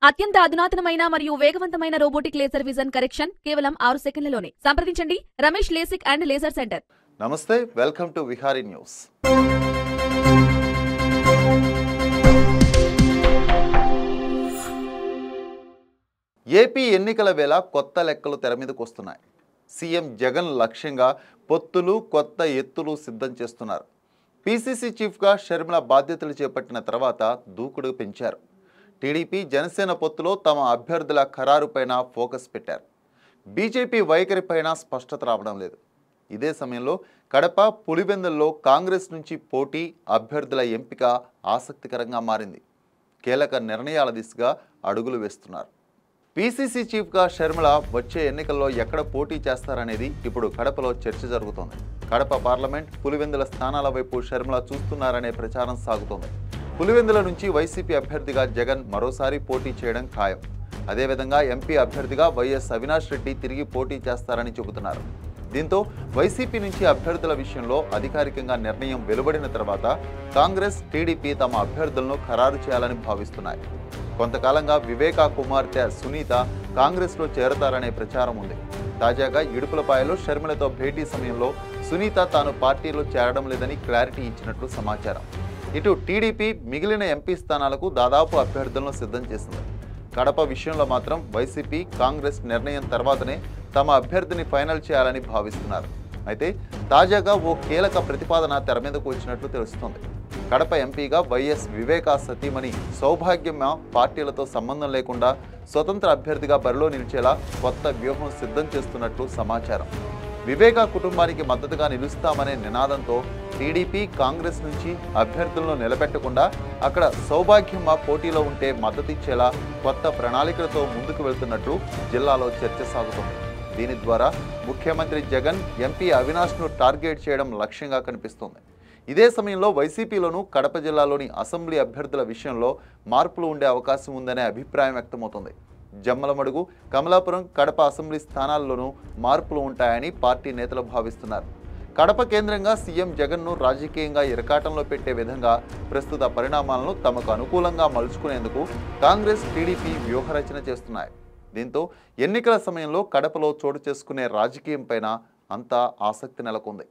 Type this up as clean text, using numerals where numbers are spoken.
అత్యంత అధునాతనమైన మరియు వేగవంతమైన రోబోటిక్ లేజర్ విజన్ కరెక్షన్ కేవలం 6 సెకన్లలోనే. సంప్రదించండి Ramesh lasik and laser centre. నమస్తే, welcome to Vihari news. AP ఎన్నికల వేళ కొత్త లెక్కలు తెర మీదకు వస్తున్నాయి. సీఎం జగన్ లక్ష్యంగా పొత్తులు, కొత్త ఎత్తులు సిద్ధం చేస్తున్నారు. పీసీసీ చీఫ్గా షర్మిల బాధ్యతలు చేపట్టిన తర్వాత దూకుడు పెంచారు. టీడీపీ జనసేన పొత్తులో తమ అభ్యర్థుల ఖరారుపైన ఫోకస్ పెట్టారు. బీజేపీ వైఖరిపైన స్పష్టత రావడం లేదు. ఇదే సమయంలో కడప, పులివెందుల్లో కాంగ్రెస్ నుంచి పోటీ, అభ్యర్థుల ఎంపిక ఆసక్తికరంగా మారింది. కీలక నిర్ణయాల దిశగా అడుగులు వేస్తున్నారు. పీసీసీ చీఫ్గా షర్మిల వచ్చే ఎన్నికల్లో ఎక్కడ పోటీ చేస్తారనేది ఇప్పుడు కడపలో చర్చ జరుగుతోంది. కడప పార్లమెంట్, పులివెందుల స్థానాల వైపు షర్మిల చూస్తున్నారనే ప్రచారం సాగుతోంది. పులివెందుల నుంచి వైసీపీ అభ్యర్థిగా జగన్ మరోసారి పోటీ చేయడం ఖాయం. అదేవిధంగా ఎంపీ అభ్యర్థిగా వైఎస్ అవినాష్ రెడ్డి తిరిగి పోటీ చేస్తారని చెబుతున్నారు. దీంతో వైసీపీ నుంచి అభ్యర్థుల విషయంలో అధికారికంగా నిర్ణయం వెలువడిన తర్వాత కాంగ్రెస్, టీడీపీ తమ అభ్యర్థులను ఖరారు చేయాలని భావిస్తున్నాయి. కొంతకాలంగా వివేకా కుమార్తె సునీత కాంగ్రెస్లో చేరతారనే ప్రచారం ఉంది. తాజాగా ఇడుపులపాయలో షర్మిలతో భేటీ సమయంలో సునీత తాను పార్టీలో చేరడం లేదని క్లారిటీ ఇచ్చినట్లు సమాచారం. ఇటు టీడీపీ మిగిలిన ఎంపీ స్థానాలకు దాదాపు అభ్యర్థులను సిద్ధం చేసింది. కడప విషయంలో మాత్రం వైసీపీ, కాంగ్రెస్ నిర్ణయం తర్వాతనే తమ అభ్యర్థిని ఫైనల్ చేయాలని భావిస్తున్నారు. అయితే తాజాగా ఓ కీలక ప్రతిపాదన తెర మీదకు వచ్చినట్లు తెలుస్తోంది. కడప ఎంపీగా వైఎస్ వివేకా సతీమణి సౌభాగ్యమ్మ పార్టీలతో సంబంధం లేకుండా స్వతంత్ర అభ్యర్థిగా బరిలో నిలిచేలా కొత్త వ్యూహం సిద్ధం చేస్తున్నట్లు సమాచారం. వివేకా కుటుంబానికి మద్దతుగా నిలుస్తామనే నినాదంతో టీడీపీ, కాంగ్రెస్ నుంచి అభ్యర్థులను నిలబెట్టకుండా అక్కడ సౌభాగ్యమ్మ పోటీలో ఉంటే మద్దతిచ్చేలా కొత్త ప్రణాళికలతో ముందుకు వెళ్తున్నట్లు జిల్లాలో చర్చ సాగుతుంది. దీని ద్వారా ముఖ్యమంత్రి జగన్ ఎంపీ అవినాష్ను టార్గెట్ చేయడం లక్ష్యంగా కనిపిస్తోంది. ఇదే సమయంలో వైసీపీలోనూ కడప జిల్లాలోని అసెంబ్లీ అభ్యర్థుల విషయంలో మార్పులు ఉండే అవకాశం ఉందనే అభిప్రాయం వ్యక్తమవుతోంది. జమ్మలమడుగు, కమలాపురం, కడప అసెంబ్లీ స్థానాల్లోనూ మార్పులు ఉంటాయని పార్టీ నేతలు భావిస్తున్నారు. కడప కేంద్రంగా సీఎం జగన్ను రాజకీయంగా ఇరకాటంలో పెట్టే విధంగా ప్రస్తుత పరిణామాలను తమకు అనుకూలంగా మలుచుకునేందుకు కాంగ్రెస్, టీడీపీ వ్యూహరచన చేస్తున్నాయి. దీంతో ఎన్నికల సమయంలో కడపలో చోటు చేసుకునే రాజకీయం పైన అంతా ఆసక్తి నెలకొంది.